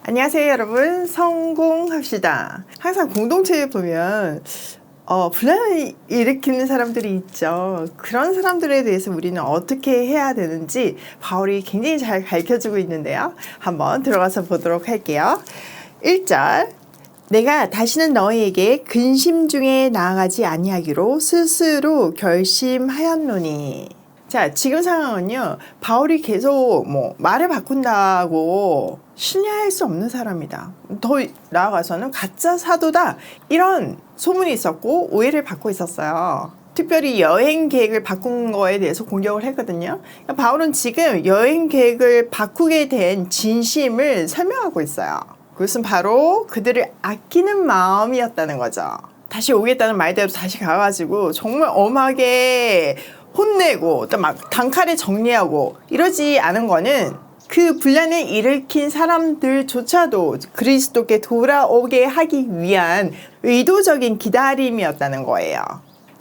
안녕하세요 여러분, 성공합시다. 항상 공동체에 보면 분란을 일으키는 사람들이 있죠. 그런 사람들에 대해서 우리는 어떻게 해야 되는지 바울이 굉장히 잘 가르쳐주고 있는데요. 한번 들어가서 보도록 할게요. 1절, 내가 다시는 너희에게 근심 중에 나아가지 아니하기로 스스로 결심하였노니. 자, 지금 상황은요, 바울이 계속 말을 바꾼다고 신뢰할 수 없는 사람이다. 더 나아가서는 가짜 사도다, 이런 소문이 있었고 오해를 받고 있었어요. 특별히 여행 계획을 바꾼 거에 대해서 공격을 했거든요. 바울은 지금 여행 계획을 바꾸게 된 진심을 설명하고 있어요. 그것은 바로 그들을 아끼는 마음이었다는 거죠. 다시 오겠다는 말대로 다시 가가지고 정말 엄하게 혼내고 또 막 단칼에 정리하고 이러지 않은 거는 그 분란을 일으킨 사람들조차도 그리스도께 돌아오게 하기 위한 의도적인 기다림이었다는 거예요.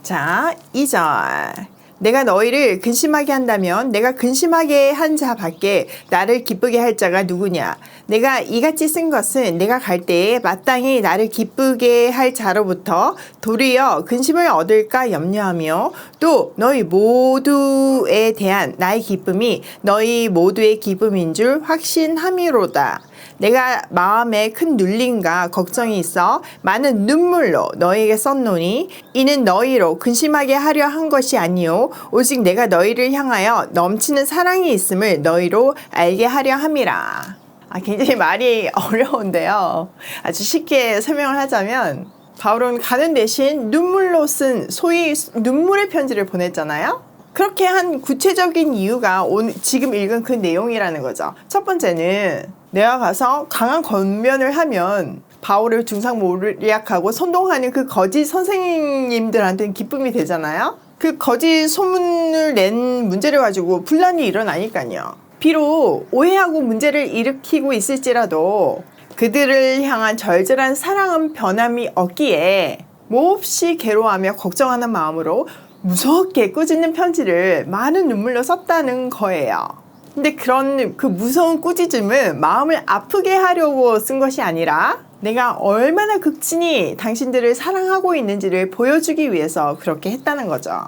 자, 2절. 내가 너희를 근심하게 한다면 내가 근심하게 한 자 밖에 나를 기쁘게 할 자가 누구냐? 내가 이같이 쓴 것은 내가 갈 때에 마땅히 나를 기쁘게 할 자로부터 도리어 근심을 얻을까 염려하며 또 너희 모두에 대한 나의 기쁨이 너희 모두의 기쁨인 줄 확신함이로다. 내가 마음에 큰 눌림과 걱정이 있어 많은 눈물로 너희에게 썼노니 이는 너희로 근심하게 하려 한 것이 아니요 오직 내가 너희를 향하여 넘치는 사랑이 있음을 너희로 알게 하려 함이라. 굉장히 말이 어려운데요. 아주 쉽게 설명을 하자면 바울은 가는 대신 눈물로 쓴 소위 눈물의 편지를 보냈잖아요. 그렇게 한 구체적인 이유가 지금 읽은 그 내용이라는 거죠. 첫 번째는 내가 가서 강한 권면을 하면 바울을 중상모략하고 선동하는 그 거짓 선생님들한테는 기쁨이 되잖아요. 그 거짓 소문을 낸 문제를 가지고 분란이 일어나니까요. 비록 오해하고 문제를 일으키고 있을지라도 그들을 향한 절절한 사랑은 변함이 없기에 몹시 괴로워하며 걱정하는 마음으로 무섭게 꾸짖는 편지를 많은 눈물로 썼다는 거예요. 근데 그런 그 무서운 꾸짖음은 마음을 아프게 하려고 쓴 것이 아니라 내가 얼마나 극진히 당신들을 사랑하고 있는지를 보여주기 위해서 그렇게 했다는 거죠.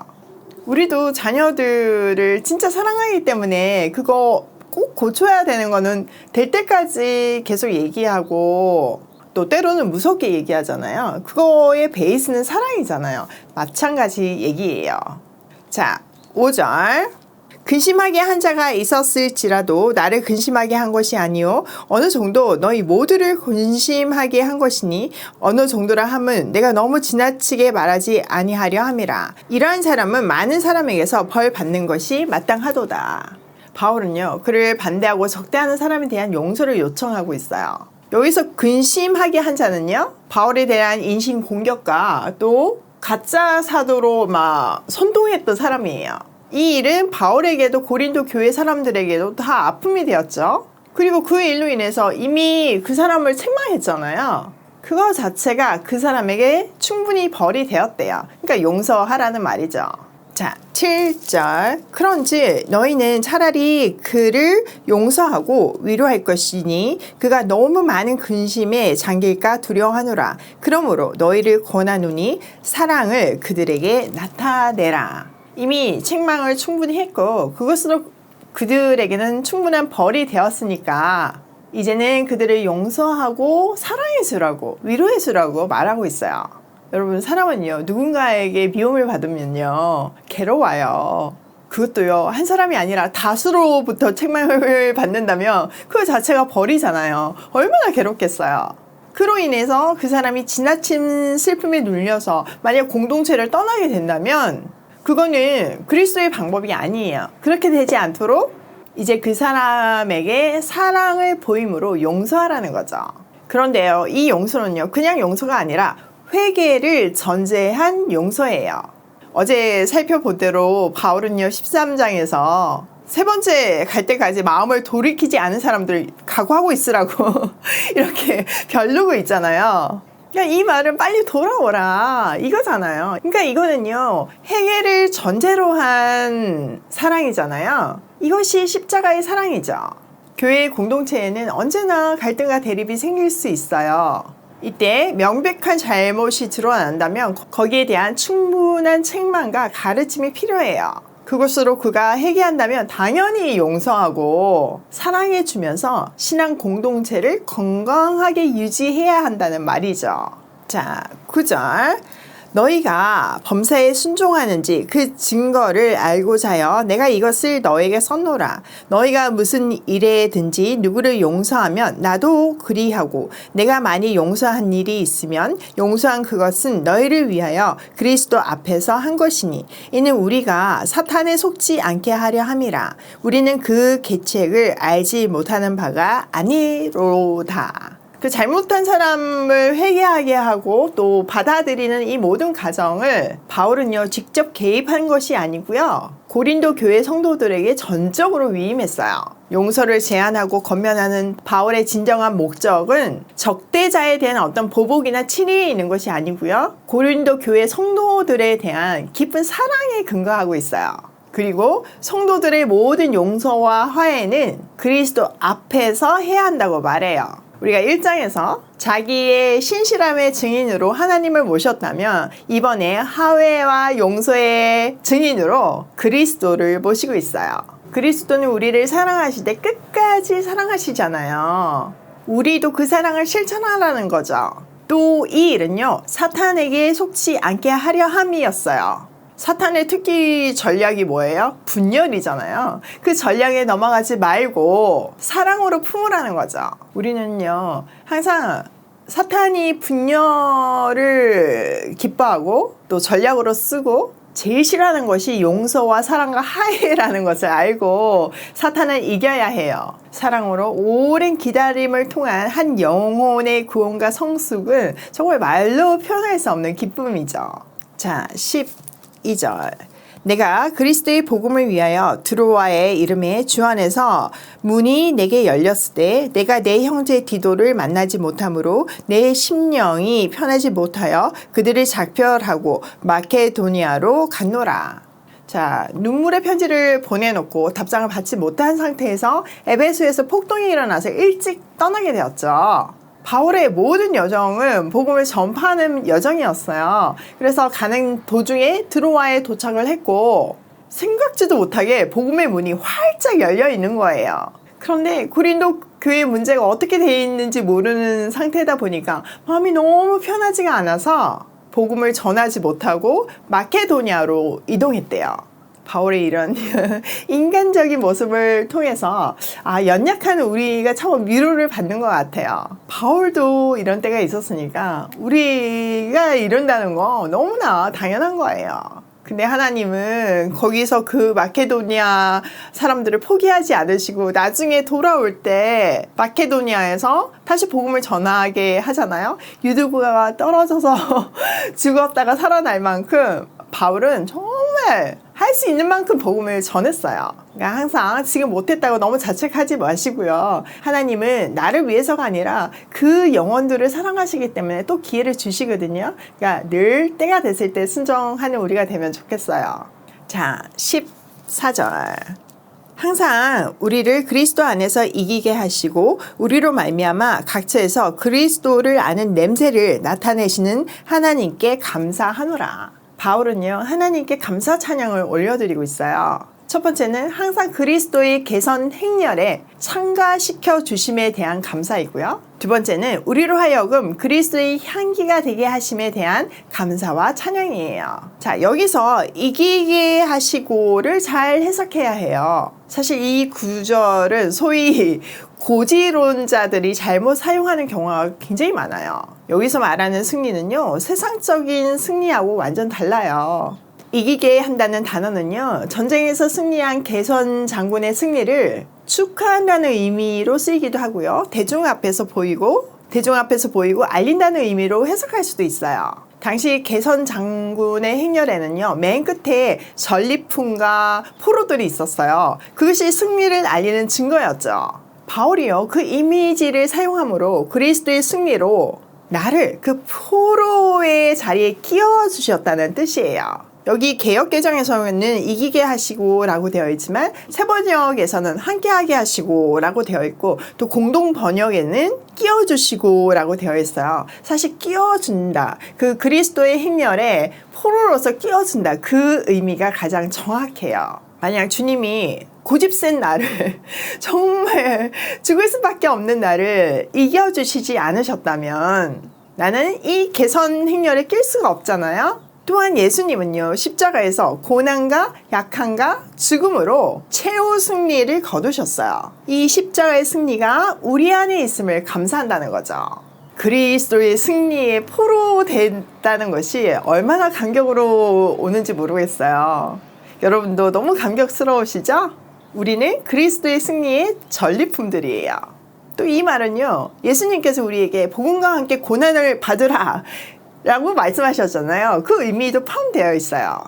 우리도 자녀들을 진짜 사랑하기 때문에 그거 꼭 고쳐야 되는 거는 될 때까지 계속 얘기하고 또 때로는 무섭게 얘기하잖아요. 그거의 베이스는 사랑이잖아요. 마찬가지 얘기예요. 자, 5절. 근심하게 한 자가 있었을지라도 나를 근심하게 한 것이 아니요 어느 정도 너희 모두를 근심하게 한 것이니 어느 정도라 함은 내가 너무 지나치게 말하지 아니하려 함이라. 이러한 사람은 많은 사람에게서 벌 받는 것이 마땅하도다. 바울은요, 그를 반대하고 적대하는 사람에 대한 용서를 요청하고 있어요. 여기서 근심하게 한 자는요, 바울에 대한 인신 공격과 또 가짜 사도로 선동했던 사람이에요. 이 일은 바울에게도 고린도 교회 사람들에게도 다 아픔이 되었죠. 그리고 그 일로 인해서 이미 그 사람을 책망했잖아요. 그거 자체가 그 사람에게 충분히 벌이 되었대요. 그러니까 용서하라는 말이죠. 자, 7절. 그런즉 너희는 차라리 그를 용서하고 위로할 것이니 그가 너무 많은 근심에 잠길까 두려워하노라. 그러므로 너희를 권하노니 사랑을 그들에게 나타내라. 이미 책망을 충분히 했고 그것으로 그들에게는 충분한 벌이 되었으니까 이제는 그들을 용서하고 사랑해 주라고 위로해 주라고 말하고 있어요. 여러분, 사람은요, 누군가에게 미움을 받으면요 괴로워요. 그것도요, 한 사람이 아니라 다수로부터 책망을 받는다면 그 자체가 벌이잖아요. 얼마나 괴롭겠어요. 그로 인해서 그 사람이 지나친 슬픔에 눌려서 만약 공동체를 떠나게 된다면 그거는 그리스도의 방법이 아니에요. 그렇게 되지 않도록 이제 그 사람에게 사랑을 보임으로 용서하라는 거죠. 그런데요, 이 용서는요, 그냥 용서가 아니라 회개를 전제한 용서예요. 어제 살펴본 대로 바울은요, 13장에서 세 번째 갈 때까지 마음을 돌이키지 않은 사람들 각오하고 있으라고 이렇게 벼르고 있잖아요. 그러니까 이 말은 빨리 돌아오라 이거잖아요. 그러니까 이거는요, 회개를 전제로 한 사랑이잖아요. 이것이 십자가의 사랑이죠. 교회 공동체에는 언제나 갈등과 대립이 생길 수 있어요. 이때 명백한 잘못이 드러난다면 거기에 대한 충분한 책망과 가르침이 필요해요. 그것으로 그가 회개한다면 당연히 용서하고 사랑해 주면서 신앙 공동체를 건강하게 유지해야 한다는 말이죠. 자, 9절. 너희가 범사에 순종하는지 그 증거를 알고자 하여 내가 이것을 너에게 썼노라. 너희가 무슨 일에든지 누구를 용서하면 나도 그리하고 내가 많이 용서한 일이 있으면 용서한 그것은 너희를 위하여 그리스도 앞에서 한 것이니 이는 우리가 사탄에 속지 않게 하려 함이라. 우리는 그 계책을 알지 못하는 바가 아니로다. 그 잘못한 사람을 회개하게 하고 또 받아들이는 이 모든 과정을 바울은요 직접 개입한 것이 아니고요, 고린도 교회 성도들에게 전적으로 위임했어요. 용서를 제안하고 권면하는 바울의 진정한 목적은 적대자에 대한 어떤 보복이나 친의에 있는 것이 아니고요, 고린도 교회 성도들에 대한 깊은 사랑에 근거하고 있어요. 그리고 성도들의 모든 용서와 화해는 그리스도 앞에서 해야 한다고 말해요. 우리가 1장에서 자기의 신실함의 증인으로 하나님을 모셨다면 이번에 화해와 용서의 증인으로 그리스도를 모시고 있어요. 그리스도는 우리를 사랑하실 때 끝까지 사랑하시잖아요. 우리도 그 사랑을 실천하라는 거죠. 또 이 일은요, 사탄에게 속지 않게 하려 함이었어요. 사탄의 특기 전략이 뭐예요? 분열이잖아요. 그 전략에 넘어가지 말고 사랑으로 품으라는 거죠. 우리는요, 항상 사탄이 분열을 기뻐하고 또 전략으로 쓰고 제일 싫어하는 것이 용서와 사랑과 화해라는 것을 알고 사탄을 이겨야 해요. 사랑으로 오랜 기다림을 통한 한 영혼의 구원과 성숙은 정말 말로 표현할 수 없는 기쁨이죠. 자, 12절. 내가 그리스도의 복음을 위하여 드로아의 이름에 주 안에서 문이 내게 열렸을 때 내가 내 형제 디도를 만나지 못하므로 내 심령이 편하지 못하여 그들을 작별하고 마케도니아로 갔노라. 자, 눈물의 편지를 보내놓고 답장을 받지 못한 상태에서 에베소에서 폭동이 일어나서 일찍 떠나게 되었죠. 바울의 모든 여정은 복음을 전파하는 여정이었어요. 그래서 가는 도중에 드로아에 도착을 했고 생각지도 못하게 복음의 문이 활짝 열려 있는 거예요. 그런데 고린도 교회 문제가 어떻게 되어 있는지 모르는 상태다 보니까 마음이 너무 편하지가 않아서 복음을 전하지 못하고 마케도니아로 이동했대요. 바울의 이런 인간적인 모습을 통해서 연약한 우리가 참 위로를 받는 것 같아요. 바울도 이런 때가 있었으니까 우리가 이런다는 거 너무나 당연한 거예요. 근데 하나님은 거기서 그 마케도니아 사람들을 포기하지 않으시고 나중에 돌아올 때 마케도니아에서 다시 복음을 전하게 하잖아요. 유두부가 떨어져서 죽었다가 살아날 만큼 바울은 정말 할 수 있는 만큼 복음을 전했어요. 그러니까 항상 지금 못했다고 너무 자책하지 마시고요. 하나님은 나를 위해서가 아니라 그 영혼들을 사랑하시기 때문에 또 기회를 주시거든요. 그러니까 늘 때가 됐을 때 순종하는 우리가 되면 좋겠어요. 자, 14절. 항상 우리를 그리스도 안에서 이기게 하시고 우리로 말미암아 각처에서 그리스도를 아는 냄새를 나타내시는 하나님께 감사하노라. 바울은요, 하나님께 감사 찬양을 올려드리고 있어요. 첫 번째는 항상 그리스도의 개선 행렬에 참가시켜 주심에 대한 감사이고요. 두 번째는 우리로 하여금 그리스도의 향기가 되게 하심에 대한 감사와 찬양이에요. 자, 여기서 이기게 하시고를 잘 해석해야 해요. 사실 이 구절은 소위 고지론자들이 잘못 사용하는 경우가 굉장히 많아요. 여기서 말하는 승리는요, 세상적인 승리하고 완전 달라요. 이기게 한다는 단어는요, 전쟁에서 승리한 개선 장군의 승리를 축하한다는 의미로 쓰이기도 하고요, 대중 앞에서 보이고 알린다는 의미로 해석할 수도 있어요. 당시 개선 장군의 행렬에는요, 맨 끝에 전리품과 포로들이 있었어요. 그것이 승리를 알리는 증거였죠. 바울이요, 그 이미지를 사용함으로 그리스도의 승리로 나를 그 포로의 자리에 끼워주셨다는 뜻이에요. 여기 개역개정에서는 이기게 하시고 라고 되어 있지만 새번역에서는 함께하게 하시고 라고 되어 있고 또 공동번역에는 끼워주시고 라고 되어 있어요. 사실 끼워준다, 그 그리스도의 행렬에 포로로서 끼워준다, 그 의미가 가장 정확해요. 만약 주님이 고집센 나를 정말 죽을 수밖에 없는 나를 이겨주시지 않으셨다면 나는 이 개선 행렬에 낄 수가 없잖아요. 또한 예수님은요, 십자가에서 고난과 약함과 죽음으로 최후 승리를 거두셨어요. 이 십자가의 승리가 우리 안에 있음을 감사한다는 거죠. 그리스도의 승리에 포로 된다는 것이 얼마나 감격으로 오는지 모르겠어요. 여러분도 너무 감격스러우시죠? 우리는 그리스도의 승리의 전리품들이에요. 또 이 말은요, 예수님께서 우리에게 복음과 함께 고난을 받으라 라고 말씀하셨잖아요. 그 의미도 포함되어 있어요.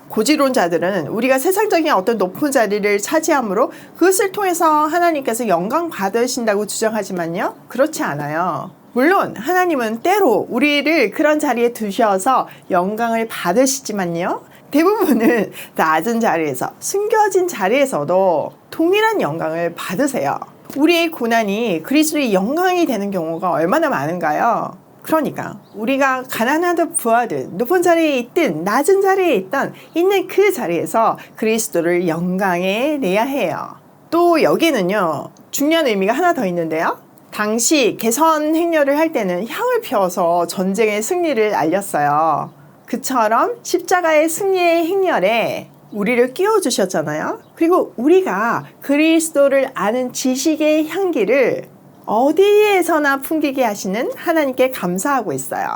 고지론자들은 우리가 세상적인 어떤 높은 자리를 차지함으로 그것을 통해서 하나님께서 영광 받으신다고 주장하지만요, 그렇지 않아요. 물론 하나님은 때로 우리를 그런 자리에 두셔서 영광을 받으시지만요, 대부분은 낮은 자리에서, 숨겨진 자리에서도 동일한 영광을 받으세요. 우리의 고난이 그리스도의 영광이 되는 경우가 얼마나 많은가요? 그러니까 우리가 가난하든 부하든 높은 자리에 있든 낮은 자리에 있는 그 자리에서 그리스도를 영광에 내야 해요. 또 여기는요, 중요한 의미가 하나 더 있는데요. 당시 개선 행렬을 할 때는 향을 피워서 전쟁의 승리를 알렸어요. 그처럼 십자가의 승리의 행렬에 우리를 끼워주셨잖아요. 그리고 우리가 그리스도를 아는 지식의 향기를 어디에서나 풍기게 하시는 하나님께 감사하고 있어요.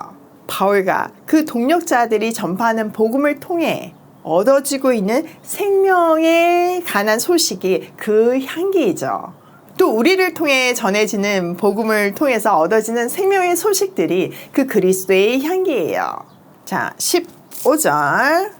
바울과 그 동력자들이 전파하는 복음을 통해 얻어지고 있는 생명에 관한 소식이 그 향기이죠. 또 우리를 통해 전해지는 복음을 통해서 얻어지는 생명의 소식들이 그 그리스도의 향기예요. 자, 15절.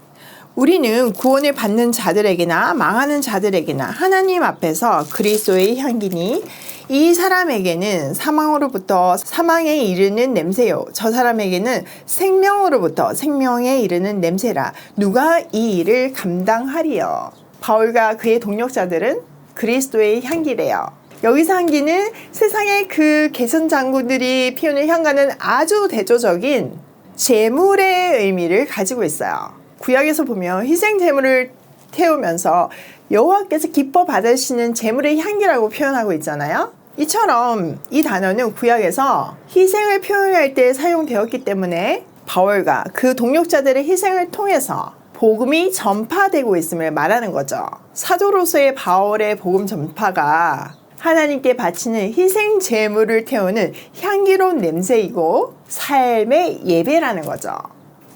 우리는 구원을 받는 자들에게나 망하는 자들에게나 하나님 앞에서 그리스도의 향기니 이 사람에게는 사망으로부터 사망에 이르는 냄새요, 저 사람에게는 생명으로부터 생명에 이르는 냄새라. 누가 이 일을 감당하리요? 바울과 그의 동력자들은 그리스도의 향기래요. 여기서 향기는 세상의 그 개선 장군들이 피우는 향과는 아주 대조적인 제물의 의미를 가지고 있어요. 구약에서 보면 희생 제물을 태우면서 여호와께서 기뻐 받으시는 제물의 향기라고 표현하고 있잖아요. 이처럼 이 단어는 구약에서 희생을 표현할 때 사용되었기 때문에 바울과 그 동력자들의 희생을 통해서 복음이 전파되고 있음을 말하는 거죠. 사도로서의 바울의 복음 전파가 하나님께 바치는 희생 제물을 태우는 향기로운 냄새이고 삶의 예배라는 거죠.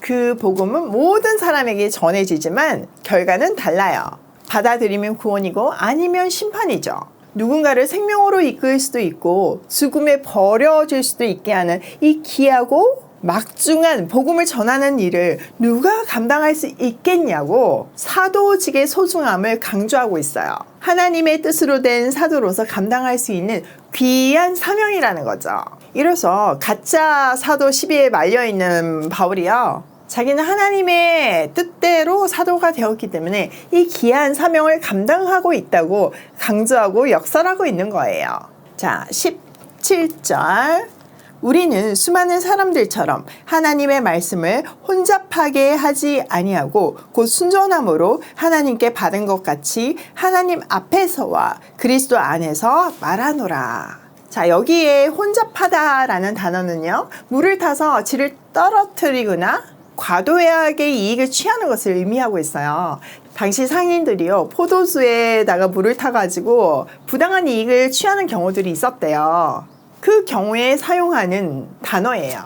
그 복음은 모든 사람에게 전해지지만 결과는 달라요. 받아들이면 구원이고 아니면 심판이죠. 누군가를 생명으로 이끌 수도 있고 죽음에 버려질 수도 있게 하는 이 귀하고 막중한 복음을 전하는 일을 누가 감당할 수 있겠냐고 사도직의 소중함을 강조하고 있어요. 하나님의 뜻으로 된 사도로서 감당할 수 있는 귀한 사명이라는 거죠. 이래서 가짜 사도 시비에 말려있는 바울이요, 자기는 하나님의 뜻대로 사도가 되었기 때문에 이 귀한 사명을 감당하고 있다고 강조하고 역설하고 있는 거예요. 자, 17절. 우리는 수많은 사람들처럼 하나님의 말씀을 혼잡하게 하지 아니하고 곧 순전함으로 하나님께 받은 것 같이 하나님 앞에서와 그리스도 안에서 말하노라. 자, 여기에 혼잡하다라는 단어는요, 물을 타서 질을 떨어뜨리거나 과도하게 이익을 취하는 것을 의미하고 있어요. 당시 상인들이요, 포도주에다가 물을 타가지고 부당한 이익을 취하는 경우들이 있었대요. 그 경우에 사용하는 단어예요.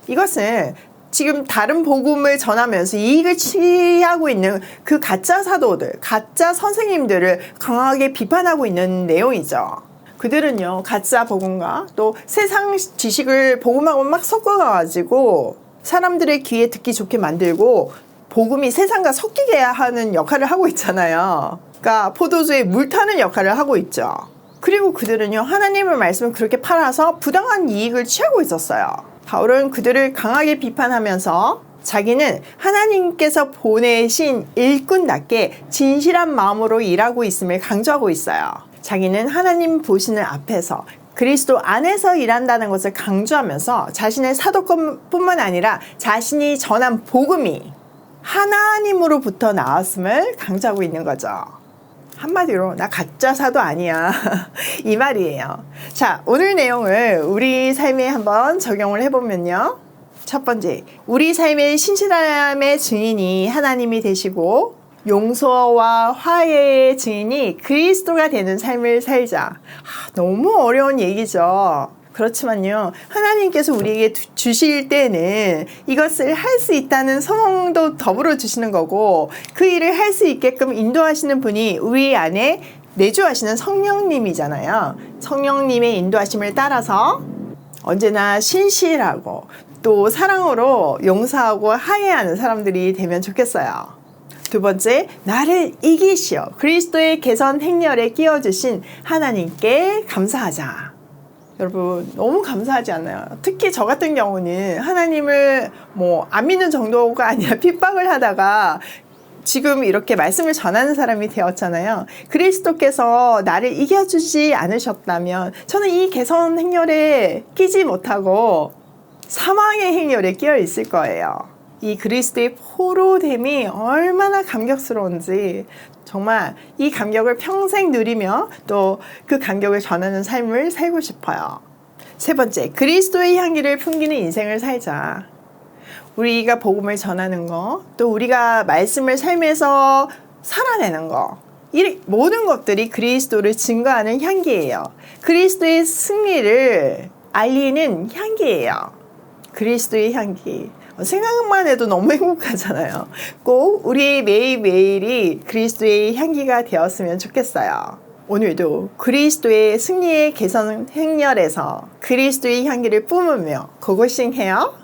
이것은 지금 다른 복음을 전하면서 이익을 취하고 있는 그 가짜 사도들, 가짜 선생님들을 강하게 비판하고 있는 내용이죠. 그들은요, 가짜 복음과 또 세상 지식을 복음하고 막 섞어가지고 사람들의 귀에 듣기 좋게 만들고 복음이 세상과 섞이게 하는 역할을 하고 있잖아요. 그러니까 포도주에 물 타는 역할을 하고 있죠. 그리고 그들은요, 하나님의 말씀을 그렇게 팔아서 부당한 이익을 취하고 있었어요. 바울은 그들을 강하게 비판하면서 자기는 하나님께서 보내신 일꾼답게 진실한 마음으로 일하고 있음을 강조하고 있어요. 자기는 하나님 보시는 앞에서 그리스도 안에서 일한다는 것을 강조하면서 자신의 사도권뿐만 아니라 자신이 전한 복음이 하나님으로부터 나왔음을 강조하고 있는 거죠. 한마디로 나 가짜 사도 아니야 이 말이에요. 자, 오늘 내용을 우리 삶에 한번 적용을 해보면요. 첫 번째, 우리 삶의 신실함의 증인이 하나님이 되시고 용서와 화해의 증인이 그리스도가 되는 삶을 살자. 너무 어려운 얘기죠. 그렇지만요, 하나님께서 우리에게 주실 때는 이것을 할 수 있다는 소망도 더불어 주시는 거고, 그 일을 할 수 있게끔 인도하시는 분이 우리 안에 내주하시는 성령님이잖아요. 성령님의 인도하심을 따라서 언제나 신실하고 또 사랑으로 용서하고 화해하는 사람들이 되면 좋겠어요. 두 번째, 나를 이기시어 그리스도의 개선 행렬에 끼워주신 하나님께 감사하자. 여러분, 너무 감사하지 않나요? 특히 저 같은 경우는 하나님을 안 믿는 정도가 아니라 핍박을 하다가 지금 이렇게 말씀을 전하는 사람이 되었잖아요. 그리스도께서 나를 이겨주지 않으셨다면 저는 이 개선 행렬에 끼지 못하고 사망의 행렬에 끼어 있을 거예요. 이 그리스도의 포로됨이 얼마나 감격스러운지 정말 이 감격을 평생 누리며 또 그 감격을 전하는 삶을 살고 싶어요. 세 번째, 그리스도의 향기를 풍기는 인생을 살자. 우리가 복음을 전하는 거, 또 우리가 말씀을 삶에서 살아내는 거, 이 모든 것들이 그리스도를 증거하는 향기예요. 그리스도의 승리를 알리는 향기예요. 그리스도의 향기. 생각만 해도 너무 행복하잖아요. 꼭 우리 매일매일이 그리스도의 향기가 되었으면 좋겠어요. 오늘도 그리스도의 승리의 개선 행렬에서 그리스도의 향기를 뿜으며 고고싱해요.